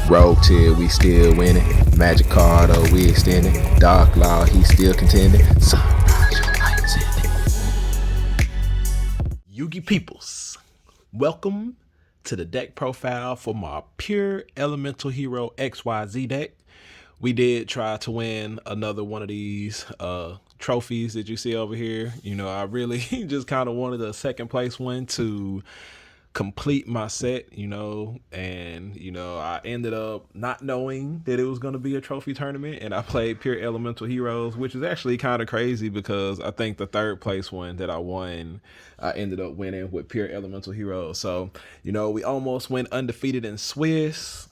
Rogue Tier, we still winning. Magic Card, oh, we extending. Dark Law, he still contending. Sunrise, your lights in. Yugi peoples, welcome to the deck profile for my pure elemental hero XYZ deck. We did try to win another one of these trophies that you see over here. You know, I really just kind of wanted a second place one to complete my set, and I ended up not knowing that it was going to be a trophy tournament, and I played pure elemental heroes, which is actually kind of crazy because I think the third place one that I won, I ended up winning with pure elemental heroes. So we almost went undefeated in Swiss.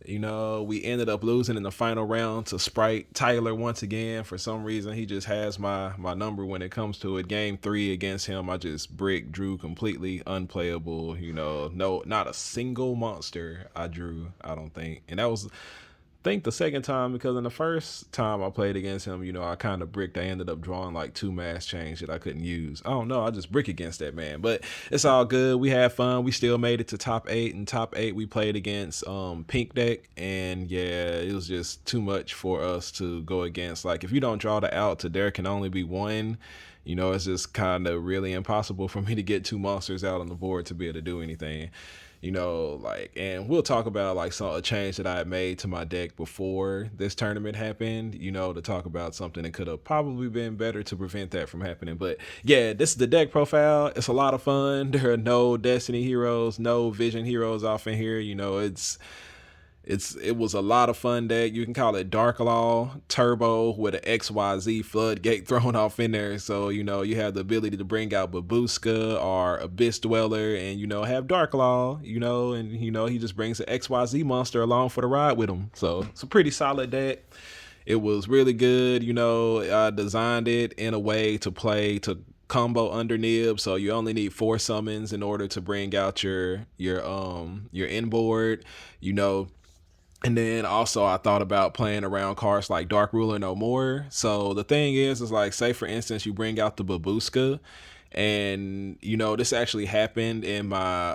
We ended up losing in the final round to Sprite Tyler once again. For some reason, he just has my number when it comes to it. Game 3 against him, I just drew completely unplayable. No, not a single monster I drew, I don't think. And that was, I think, the second time, because in the first time I played against him, I kind of bricked. I ended up drawing like 2 mass chains that I couldn't use. I don't know. I just brick against that man. But it's all good. We had fun. We still made it to top 8. And top 8, we played against Pink deck. And yeah, it was just too much for us to go against. Like, if you don't draw the out to there can only be one, it's just kind of really impossible for me to get 2 monsters out on the board to be able to do anything. And we'll talk about a change that I had made to my deck before this tournament happened, to talk about something that could have probably been better to prevent that from happening. But yeah, this is the deck profile. It's a lot of fun. There are no Destiny heroes, no Vision heroes off in here. It was a lot of fun deck. You can call it Dark Law Turbo with an XYZ floodgate thrown off in there. So, you have the ability to bring out Babushka or Abyss Dweller and, have Dark Law, and, he just brings an XYZ monster along for the ride with him. So it's a pretty solid deck. It was really good. I designed it in a way to play to combo under nib, so you only need 4 summons in order to bring out your inboard, And then also I thought about playing around cards like Dark Ruler No More. So the thing is like, say for instance, you bring out the Babushka, and this actually happened in my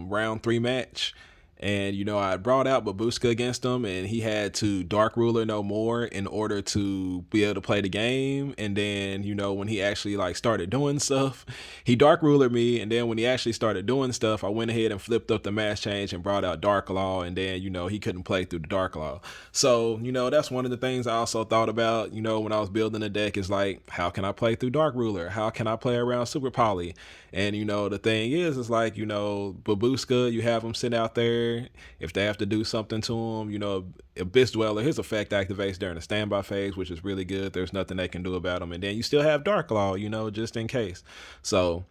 round 3 match. And, I brought out Babushka against him, and he had to Dark Ruler No More in order to be able to play the game. And then, when he actually started doing stuff, he Dark Rulered me. And then when he actually started doing stuff, I went ahead and flipped up the mass change and brought out Dark Law. And then, he couldn't play through the Dark Law. So, that's one of the things I also thought about, when I was building the deck, is how can I play through Dark Ruler? How can I play around Super Poly? And, the thing is Babushka, you have him sit out there. If they have to do something to him, Abyss Dweller, his effect activates during the standby phase, which is really good. There's nothing they can do about him. And then you still have Dark Law, just in case. So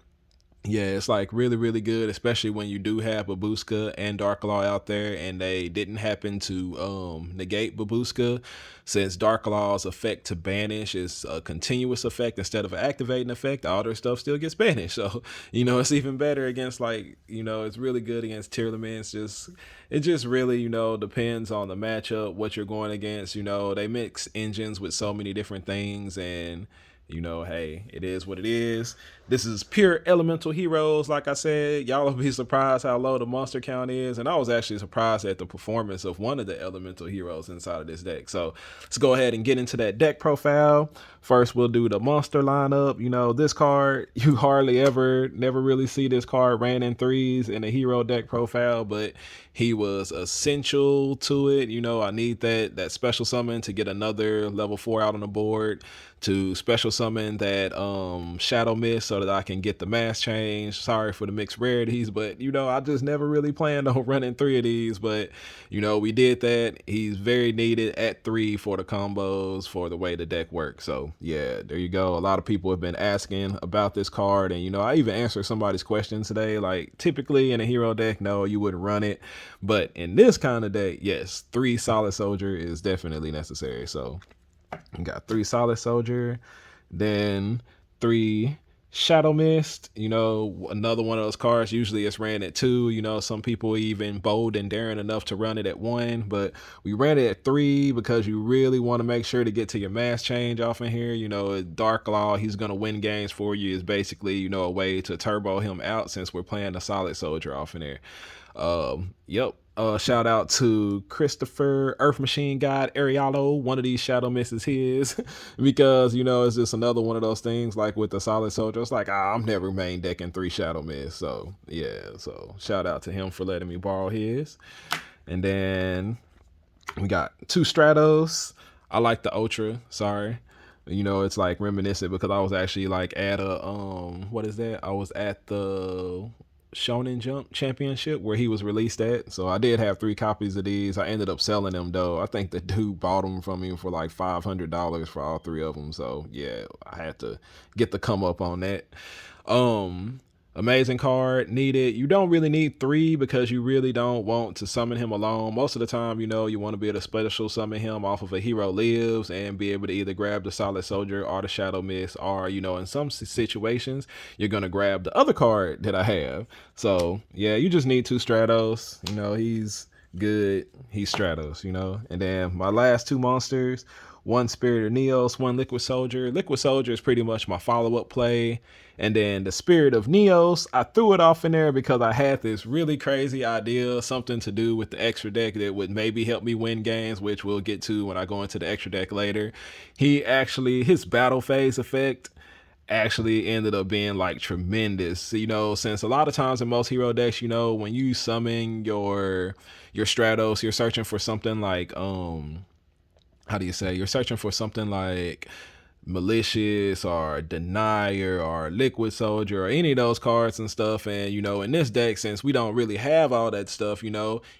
yeah, it's really, really good, especially when you do have Babushka and Dark Law out there, and they didn't happen to negate Babushka, since Dark Law's effect to banish is a continuous effect instead of an activating effect. All their stuff still gets banished. So, it's even better against it's really good against tier elements. It just really, depends on the matchup, what you're going against. They mix engines with so many different things, and hey, it is what it is. This is pure elemental heroes. Like I said, y'all will be surprised how low the monster count is. And I was actually surprised at the performance of one of the elemental heroes inside of this deck. So let's go ahead and get into that deck profile. First, we'll do the monster lineup. This card, you hardly never really see this card ran in 3s in a hero deck profile, but he was essential to it. I need that special summon to get another level 4 out on the board, to special summon that Shadow Mist so that I can get the mass change. Sorry for the mixed rarities, but I just never really planned on running 3 of these, but we did that. He's very needed at 3 for the combos, for the way the deck works. So yeah, there you go. A lot of people have been asking about this card, and I even answered somebody's question today. Typically in a hero deck, no, you wouldn't run it, but in this kind of deck, yes, 3 solid soldier is definitely necessary. So we got 3 solid soldier, then 3 Shadow Mist, another one of those cards. Usually it's ran at 2, some people even bold and daring enough to run it at 1, but we ran it at 3 because you really want to make sure to get to your mass change off in here. Dark Law, he's going to win games for you, is basically, a way to turbo him out, since we're playing a solid soldier off in there. Yep. Shout out to Christopher Earth Machine God Arialo. One of these shadow misses his because it's just another one of those things like with the Solid Soldier. It's like I'm never main decking 3 shadow miss. So yeah, so shout out to him for letting me borrow his. And then we got 2 Stratos. I like the Ultra. Sorry. It's like reminiscent because I was actually like at a what is that? I was at the Shonen Jump Championship where he was released at. So I did have 3 copies of these. I ended up selling them though. I think the dude bought them from me for like $500 for all 3 of them. So yeah, I had to get the come up on that. Amazing card needed. You don't really need 3 because you really don't want to summon him alone. Most of the time, you want to be able to special summon him off of a Hero Lives and be able to either grab the Solid Soldier or the Shadow Mist, or in some situations you're gonna grab the other card that I have. So yeah, you just need 2 Stratos. He's good. He's Stratos. And then my last 2 monsters. 1 Spirit of Neos, 1 Liquid Soldier. Liquid Soldier is pretty much my follow-up play. And then the Spirit of Neos, I threw it off in there because I had this really crazy idea, something to do with the extra deck that would maybe help me win games, which we'll get to when I go into the extra deck later. His battle phase effect actually ended up being like tremendous, since a lot of times in most hero decks, when you summon your Stratos, you're searching for something like how do you say, you're searching for something like Malicious or Denier or Liquid Soldier or any of those cards and stuff. And in this deck, since we don't really have all that stuff,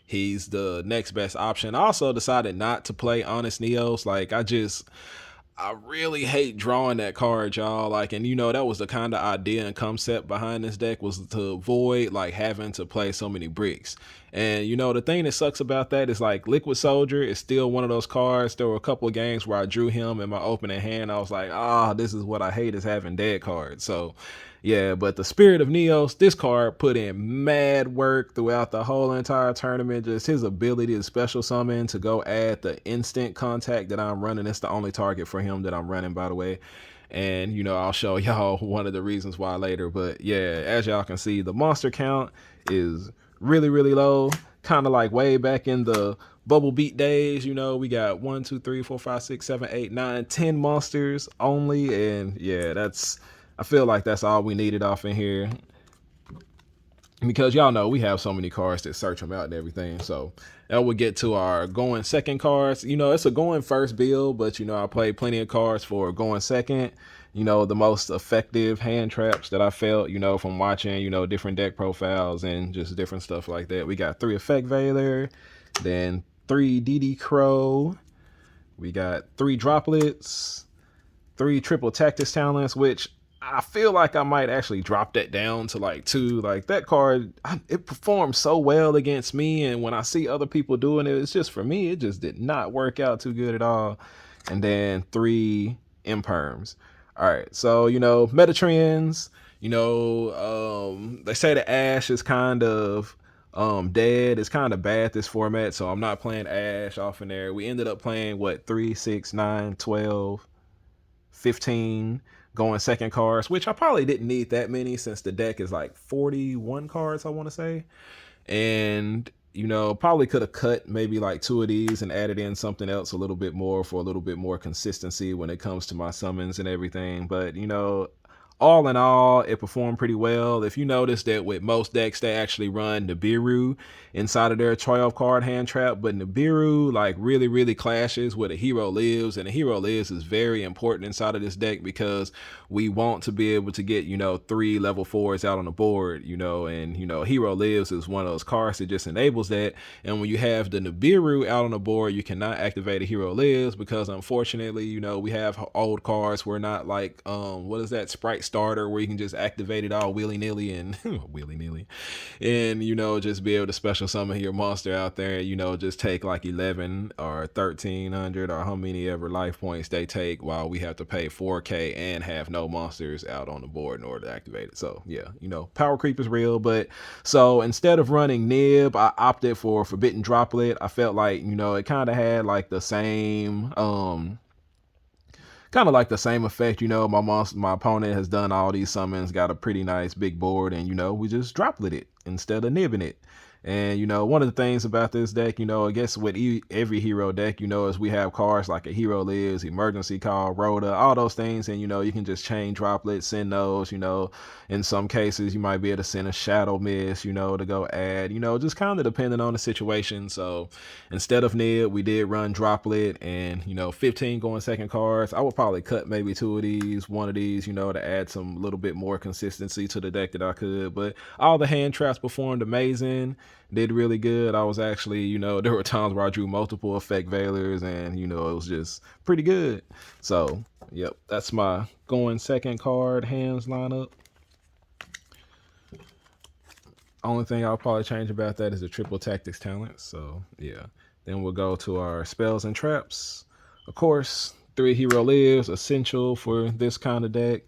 he's the next best option. I also decided not to play Honest Neos. Like I really hate drawing that card, y'all. Like, and that was the kind of idea and concept behind this deck, was to avoid like having to play so many bricks. And the thing that sucks about that is like Liquid Soldier is still one of those cards. There were a couple of games where I drew him in my opening hand. I was like, this is what I hate, is having dead cards. So yeah, but the Spirit of Neos, this card put in mad work throughout the whole entire tournament. Just his ability to special summon to go add the instant contact that I'm running. It's the only target for him that I'm running, by the way. And I'll show y'all one of the reasons why later. But yeah, as y'all can see, the monster count is really, really low. Kind of like way back in the Bubble Beat days, we got 1, 2, 3, 4, 5, 6, 7, 8, 9, 10 monsters only. And yeah, I feel like that's all we needed off in here, because y'all know we have so many cards that search them out and everything. So that would get to our going second cards. It's a going first build, but I played plenty of cards for going second. The most effective hand traps that I felt, from watching, different deck profiles and just different stuff like that. We got 3 Effect Veiler, then 3 DD Crow. We got 3 Droplets, 3 Triple Tactics Talents, which I feel like I might actually drop that down to like 2. Like that card, it performs so well against me, and when I see other people doing it, it's just, for me, it just did not work out too good at all. And then 3 Imperms. All right, so meta trends. They say the Ash is kind of dead. It's kind of bad, this format, so I'm not playing Ash off in there. We ended up playing 3, 6, 9, 12, 15 going second cards, which I probably didn't need that many since the deck is like 41 cards, I want to say. And probably could have cut maybe like 2 of these and added in something else a little bit more for a little bit more consistency when it comes to my summons and everything. But all in all, it performed pretty well. If you notice that with most decks, they actually run Nibiru inside of their 12 card hand trap, but Nibiru like really, really clashes with a Hero Lives, and a Hero Lives is very important inside of this deck because we want to be able to get 3 level 4s out on the board, and Hero Lives is one of those cards that just enables that. And when you have the Nibiru out on the board, you cannot activate a Hero Lives because unfortunately, we have old cards. We're not like what is that, Sprite Starter, where you can just activate it all willy-nilly and and just be able to special summon your monster out there and just take like 11 or 1300 or how many ever life points they take, while we have to pay 4k and have no monsters out on the board in order to activate it. So yeah, power creep is real. But so instead of running Nib, I opted for Forbidden Droplet. I felt like it kind of had like the same effect. My opponent has done all these summons, got a pretty nice big board, and we just droplet it instead of nibbing it. And one of the things about this deck, I guess with every hero deck, is we have cards like a Hero Lives, Emergency Call, Rhoda, all those things. And you can just chain droplets, send those. In some cases you might be able to send a Shadow Mist, to go add, just kind of depending on the situation. So instead of Nib, we did run Droplet, and 15 going second cards. I would probably cut maybe two of these, one of these, to add some little bit more consistency to the deck that I could. But all the hand traps performed amazing, did really good. I was actually, there were times where I drew multiple effect veilers, and it was just pretty good. So yep, that's my going second card hands lineup. Only thing I'll probably change about that is the triple tactics talent. So yeah, then we'll go to our spells and traps. Of course, 3 Hero Lives, essential for this kind of deck.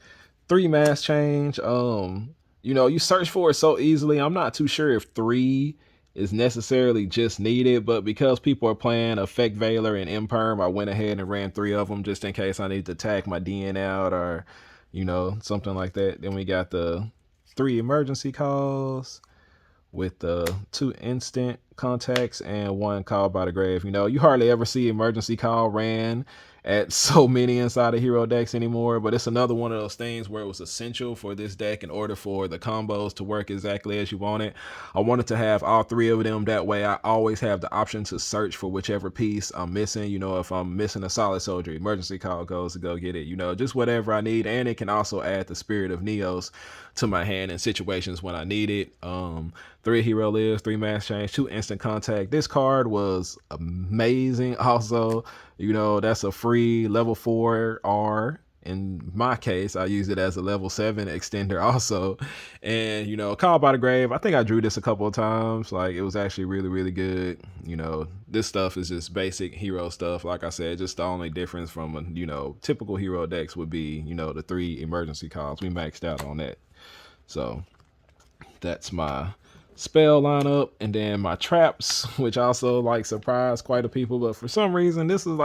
3 mass change. You search for it so easily. I'm not too sure if 3 is necessarily just needed, but because people are playing Effect Veiler and Imperm, I went ahead and ran 3 of them just in case I need to tag my DN out or something like that. Then we got the 3 emergency calls with 2 instant contacts and 1 call by the grave. You hardly ever see emergency call ran at so many inside of hero decks anymore, but it's another one of those things where it was essential for this deck in order for the combos to work exactly as you want it. I wanted to have all 3 of them, that way I always have the option to search for whichever piece I'm missing. If I'm missing a solid soldier, emergency call goes to go get it, just whatever I need. And it can also add the Spirit of Neos to my hand in situations when I need it. 3 Hero Lives, 3 mass change, 2 instant contact. This card was amazing. Also, that's a free level 4 R. In my case, I used it as a level 7 extender also. And, Call by the Grave, I think I drew this a couple of times. Like, it was actually really, really good. This stuff is just basic hero stuff. Like I said, just the only difference from, typical hero decks would be, the 3 emergency calls. We maxed out on that. So that's my spell lineup. And then my traps, which also surprised quite a people, but for some reason this is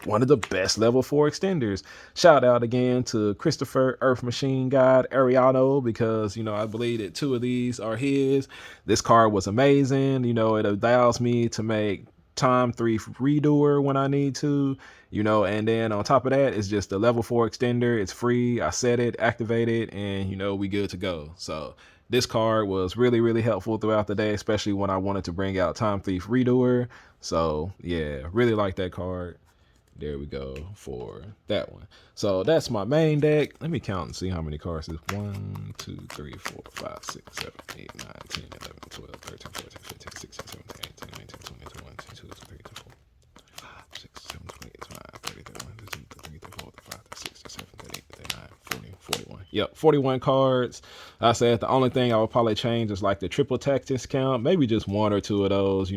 one of the best level 4 extenders. Shout out again to Christopher Earth Machine God Ariano, because I believe that 2 of these are his. This card was amazing. It allows me to make time 3 redoer when I need to, and then on top of that, it's just a level 4 extender. It's free. I set it, activate it, and we good to go. So this card was really, really helpful throughout the day, especially when I wanted to bring out Time Thief Redoer. So yeah, really like that card. There we go for that one. So that's my main deck. Let me count and see how many cards is 1, 2, 3, 4, 5, 6, 7, 8, 9, 10, 11, 12, 13, 14, 15, 16, 17, 18, 19, 20, 21, 22, 23, 24, 5, 6, 7, 28, 29, 30, 31, 32, 33, 34, 35, 36, 37, 38, 39, 40, 41. Yep, 41 cards. I said the only thing I would probably change is the triple tactics count. Maybe just 1 or 2 of those,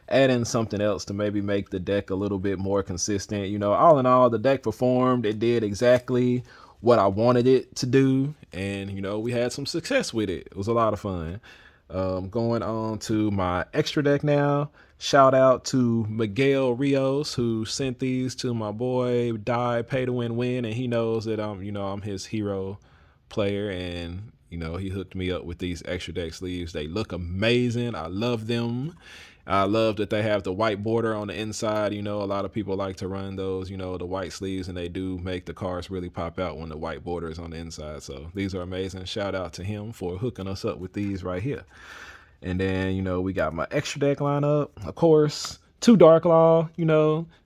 add in something else to maybe make the deck a little bit more consistent. All in all, the deck performed. It did exactly what I wanted it to do. And, we had some success with it. It was a lot of fun. Going on to my extra deck now. Shout out to Miguel Rios, who sent these to my boy Die Pay to Win, and he knows that I'm his hero player, and he hooked me up with these extra deck sleeves. They look amazing. I love them. I love that they have the white border on the inside. A lot of people like to run those, the white sleeves, and they do make the cards really pop out when the white border is on the inside. So these are amazing. Shout out to him for hooking us up with these right here. And then, we got my extra deck lineup. Of course, 2 Dark Law.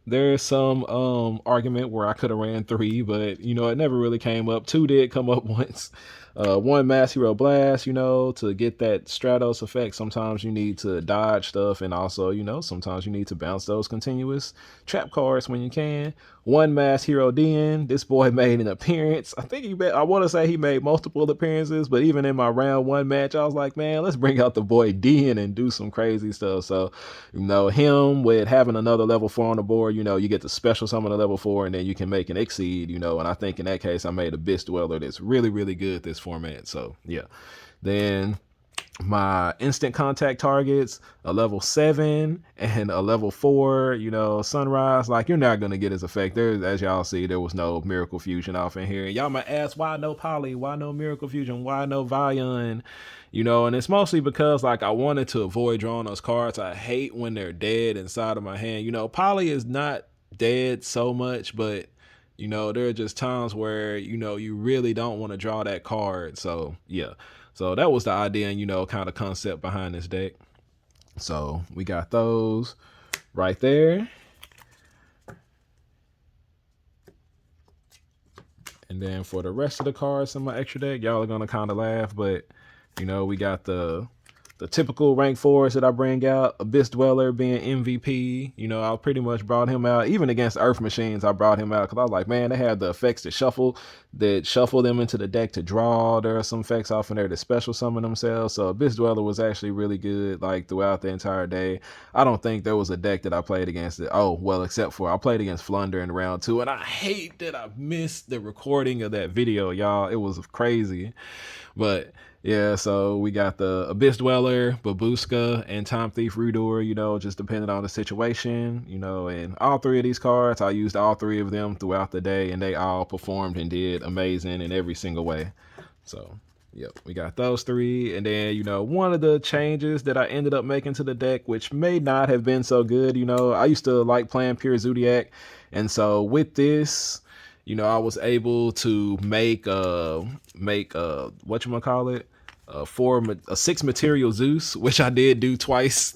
There's some argument where I could have ran 3, but, it never really came up. 2 did come up once. 1 Mass Hero Blast, to get that Stratos effect. Sometimes you need to dodge stuff, and also, sometimes you need to bounce those continuous trap cards when you can. 1 Mass Hero DN. This boy made an appearance. I want to say he made multiple appearances, but even in my round 1 match, I was like, man, let's bring out the boy DN and do some crazy stuff. So, him with having another level 4 on the board, you get the special summon a level 4, and then you can make an Exceed, and I think in that case, I made a Abyss Dweller that's really, really good this format. So yeah. Then my instant contact targets, a level 7 and a level 4, sunrise. Like, you're not gonna get his effect. There, as y'all see, there was no miracle fusion off in here. Y'all might ask, why no poly? Why no miracle fusion? Why no Vion? And it's mostly because, like, I wanted to avoid drawing those cards. I hate when they're dead inside of my hand. Poly is not dead so much, but there are just times where you really don't want to draw that card. So yeah, so that was the idea and kind of concept behind this deck. So we got those right there. And then for the rest of the cards in my extra deck, y'all are gonna kind of laugh, but we got the typical rank 4s that I bring out. Abyss Dweller being MVP. I pretty much brought him out. Even against Earth Machines, I brought him out because I was like, man, they have the effects that shuffle them into the deck to draw. There are some effects off in there that special summon themselves. So Abyss Dweller was actually really good, like, throughout the entire day. I don't think there was a deck that I played against it. Oh, well, except for I played against Flunder in round 2, and I hate that I missed the recording of that video, y'all. It was crazy. But yeah, so we got the Abyss Dweller, Babushka, and Time Thief Redoer, just depending on the situation, and all 3 of these cards, I used all 3 of them throughout the day, and they all performed and did amazing in every single way. So yep, we got those 3. And then, one of the changes that I ended up making to the deck, which may not have been so good, I used to like playing pure Zodiac. And so with this, I was able to make whatchamacallit, a 6 material Zeus, which I did do twice.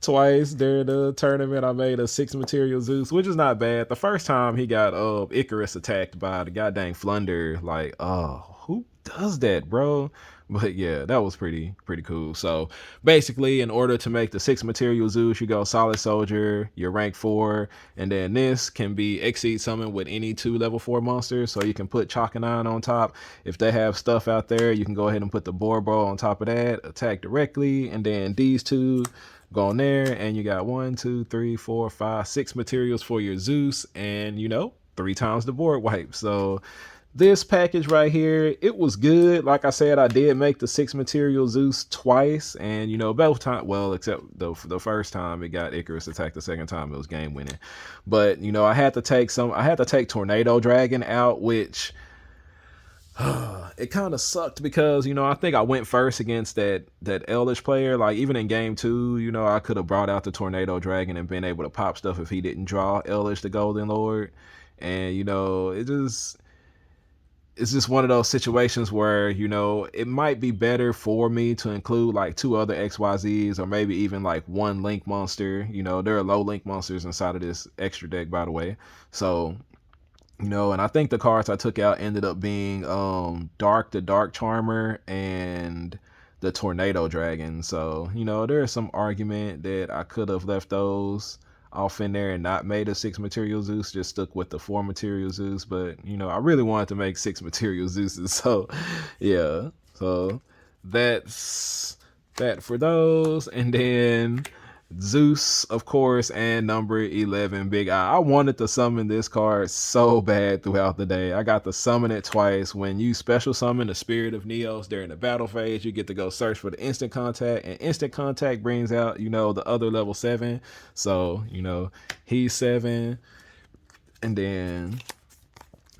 Twice during the tournament, I made a 6 material Zeus, which is not bad. The first time he got Icarus attacked by the goddamn Flunder. Like, oh, who does that, bro? But yeah, that was pretty cool. So basically, in order to make the 6 material Zeus, you go Solid Soldier, your rank 4, and then this can be Exceed Summon with any 2 level 4 monsters. So you can put Chalk and Iron on top. If they have stuff out there, you can go ahead and put the Borbo on top of that, attack directly, and then these 2 go on there, and you got 1, 2, 3, 4, 5, 6 materials for your Zeus, and 3 times the board wipe. So this package right here, it was good. Like I said, I did make the 6 material Zeus twice, and both time, well, except the first time it got Icarus attack, the second time it was game winning. But I had to take Tornado Dragon out, which it kind of sucked because I think I went first against that Eldlich player. Like, even in game 2, I could have brought out the Tornado Dragon and been able to pop stuff if he didn't draw Eldlich the Golden Lord. And it's just one of those situations where it might be better for me to include like 2 other XYZs, or maybe even like 1 link monster. There are low link monsters inside of this extra deck, by the way. So and I think the cards I took out ended up being the Dark Charmer and the Tornado Dragon. So there is some argument that I could have left those off in there and not made a 6 material Zeus, just stuck with the 4 material Zeus. But I really wanted to make 6 material Zeuses. So yeah, so that's that for those. And then Zeus, of course, and number 11, Big Eye. I wanted to summon this card so bad throughout the day. I got to summon it twice. When you special summon the Spirit of Neos during the battle phase, you get to go search for the instant contact, and instant contact brings out, the other level 7. So, he's 7. And then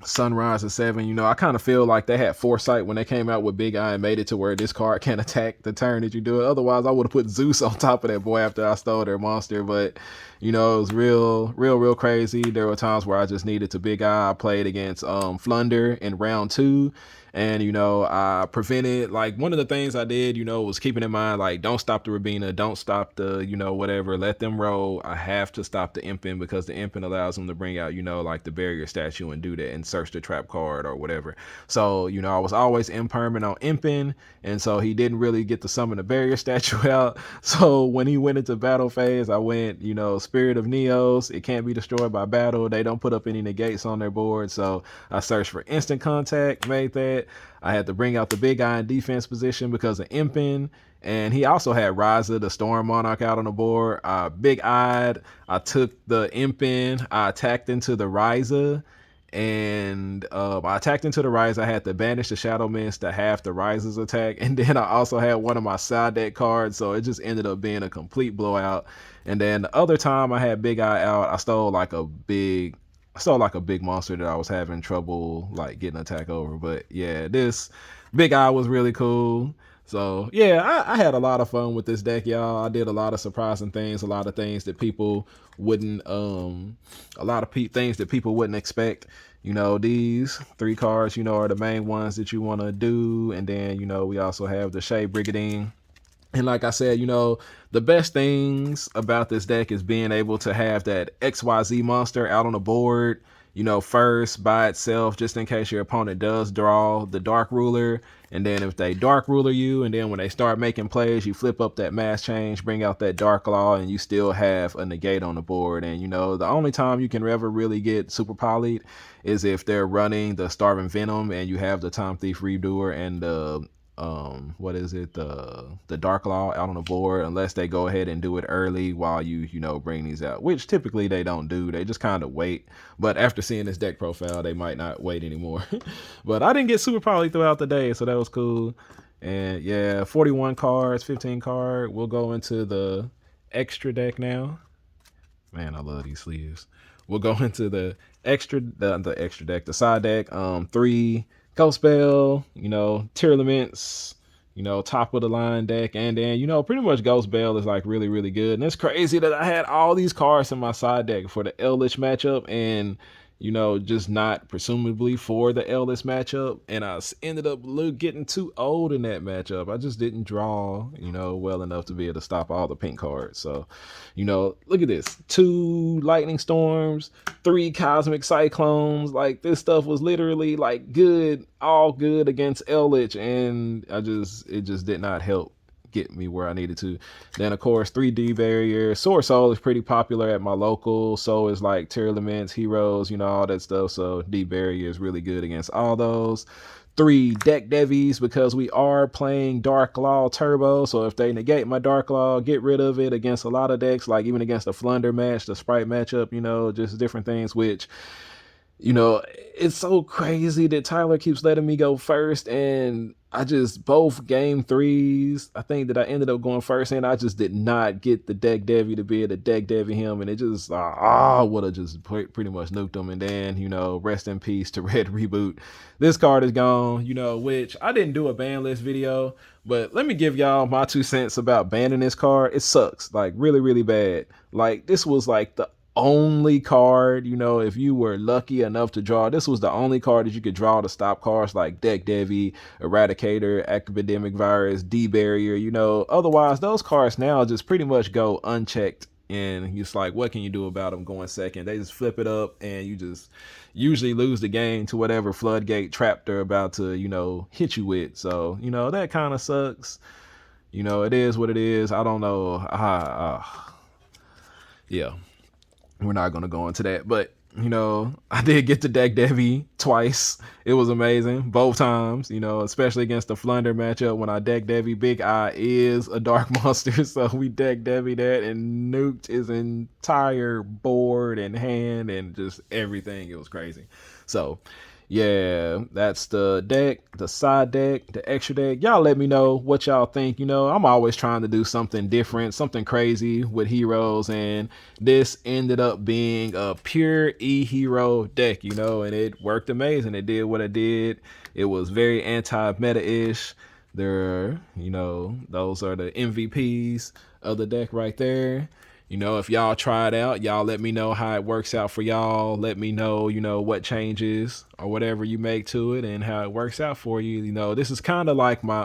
Sunrise is 7. I kind of feel like they had foresight when they came out with Big Eye and made it to where this card can't attack the turn that you do it. Otherwise, I would have put Zeus on top of that boy after I stole their monster. But it was real crazy. There were times where I just needed to Big Eye. I played against Flunder in round 2. And, I prevented, like, one of the things I did, was keeping in mind, like, don't stop the Rabina, don't stop the, whatever, let them roll. I have to stop the Impin, because the Impin allows them to bring out, like, the barrier statue and do that and search the trap card or whatever. So, I was always impermanent on Impin, and so he didn't really get to summon the barrier statue out. So when he went into battle phase, I went, Spirit of Neos. It can't be destroyed by battle. They don't put up any negates on their board. So I searched for instant contact, made that. I had to bring out the Big Eye in defense position because of Impin. And he also had Ryza, the Storm Monarch, out on the board. Big Eyed. I took the Impin. I attacked into the Ryza. and I attacked into the rise. I had to banish the Shadow Mist to half the Rise's attack, and then I also had one of my side deck cards, so it just ended up being a complete blowout. And then the other time I had Big Eye out, I stole like a big monster that I was having trouble like getting attack over. But yeah, this Big Eye was really cool. So yeah, I had a lot of fun with this deck, y'all. I did a lot of surprising things, a lot of things that people wouldn't, things that people wouldn't expect. You know, these 3 cards, you know, are the main ones that you want to do. And then, you know, we also have the Shea Brigandine. And like I said, you know, the best things about this deck is being able to have that XYZ monster out on the board, you know, first by itself, just in case your opponent does draw the Dark Ruler. And then if they Dark Ruler you, and then when they start making plays, you flip up that Mass Change, bring out that Dark Law, and you still have a negate on the board. And, you know, the only time you can ever really get super polyed is if they're running the Starving Venom and you have the Time Thief Redoer and the the Dark Law out on the board, unless they go ahead and do it early while you know, bring these out, which typically they don't do. They just kind of wait. But after seeing this deck profile, they might not wait anymore. But I didn't get super poly throughout the day, so that was cool. And yeah, 41 cards, 15 card. We'll go into the extra deck now. Man, I love these sleeves. We'll go into the extra deck, the side deck. 3 Ghost Bell, you know, Tearlaments, you know, top of the line deck. And then, you know, pretty much Ghost Bell is like really, really good. And it's crazy that I had all these cards in my side deck for the Eldlich matchup, and, you know, just not presumably for the Eldlich matchup. And I ended up getting too old in that matchup. I just didn't draw, you know, well enough to be able to stop all the pink cards. So, you know, look at this. 2 Lightning Storms, 3 Cosmic Cyclones. Like, this stuff was literally like good, all good against Eldlich, and it just did not help get me where I needed to. Then of course 3D Barrier. Sword Soul is pretty popular at my local, so is like Tearlaments, Heroes, you know, all that stuff. So D Barrier is really good against all those. 3 Deck Devies, because we are playing Dark Law Turbo, so if they negate my Dark Law, get rid of it against a lot of decks, like even against the Flunder match, the Sprite matchup, you know, just different things, which, you know, it's so crazy that Tyler keeps letting me go first, and I just, both game 3s, I think that I ended up going first, and I just did not get the Deck Devi to be able to Deck Devi him, and it just, would have just pretty much nuked him. And then, you know, rest in peace to Red Reboot. This card is gone, you know, which I didn't do a ban list video, but let me give y'all my 2 cents about banning this card. It sucks, like really, really bad. Like, this was like the only card, you know, if you were lucky enough to draw, this was the only card that you could draw to stop cards like Deck Devi, Eradicator, Epidemic Virus, D Barrier, you know. Otherwise, those cards now just pretty much go unchecked, and it's like, what can you do about them going second? They just flip it up, and you just usually lose the game to whatever floodgate trap they're about to, you know, hit you with. So, you know, that kind of sucks. You know, it is what it is. I don't know. Yeah. We're not going to go into that, but, you know, I did get the Deck Devi twice. It was amazing both times, you know, especially against the Flunder matchup. When I Deck Devi, Big Eye is a dark monster, so we Deck Devi that and nuked his entire board and hand and just everything. It was crazy. So yeah, that's the deck, the side deck, the extra deck. Y'all let me know what y'all think. You know, I'm always trying to do something different, something crazy with heroes, and this ended up being a pure E-hero deck, you know, and it worked amazing. It did what it did. It was very anti-meta-ish. There, you know, those are the MVPs of the deck right there. You know, if y'all try it out, y'all let me know how it works out for y'all. Let me know, you know, what changes or whatever you make to it and how it works out for you. You know, this is kind of like my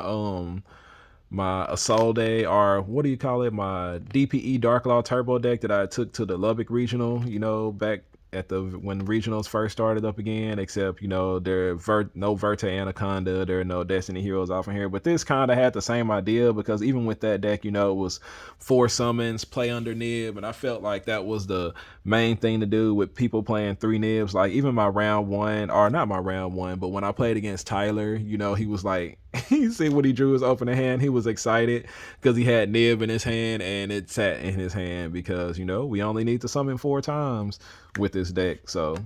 Assault Day, or what do you call it? My DPE Dark Law Turbo deck that I took to the Lubbock Regional, you know, back at when regionals first started up again, except, you know, there no Verte Anaconda, there are no Destiny Heroes off in here. But this kind of had the same idea, because even with that deck, you know, it was 4 summons, play under nib, and I felt like that was the main thing to do with people playing 3 nibs. Like, even my round 1, or not my round 1, but when I played against Tyler, you know, he was like, you see when he drew his opening hand, he was excited because he had nib in his hand, and it sat in his hand because, you know, we only need to summon 4 times with this deck. So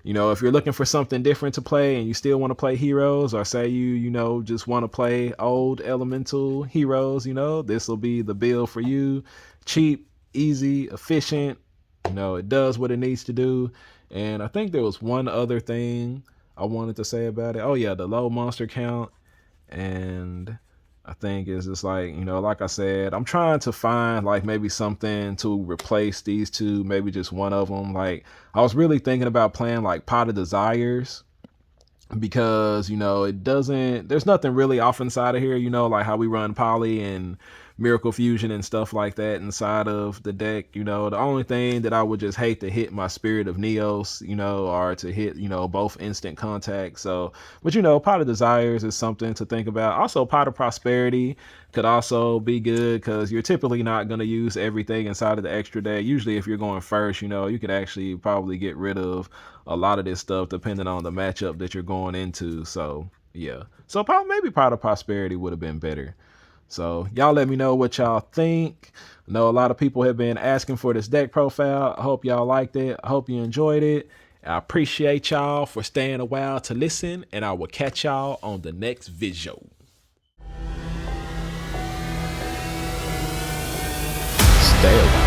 You know, if you're looking for something different to play and you still want to play heroes, or say you know, just want to play old elemental heroes, you know, this will be the build for you. Cheap, easy, efficient. You know, it does what it needs to do. And I think there was one other thing I wanted to say about it. Oh yeah, the low monster count. And I think it's just like, you know, like I said, I'm trying to find like maybe something to replace these two, maybe just one of them. Like I was really thinking about playing like Pot of Desires, because you know it doesn't, there's nothing really off inside of here, you know, like how we run Poly and Miracle Fusion and stuff like that inside of the deck. You know, the only thing that I would just hate to hit my Spirit of Neos, you know, or to hit, you know, both instant contact. So, but you know, Pot of Desires is something to think about. Also, Pot of Prosperity could also be good, because you're typically not going to use everything inside of the extra deck. Usually if you're going first, you know, you could actually probably get rid of a lot of this stuff depending on the matchup that you're going into. So yeah, so probably maybe Pot of Prosperity would have been better. So y'all let me know what y'all think. I know a lot of people have been asking for this deck profile. I hope y'all liked it. I hope you enjoyed it. I appreciate y'all for staying a while to listen, and I will catch y'all on the next video. Stay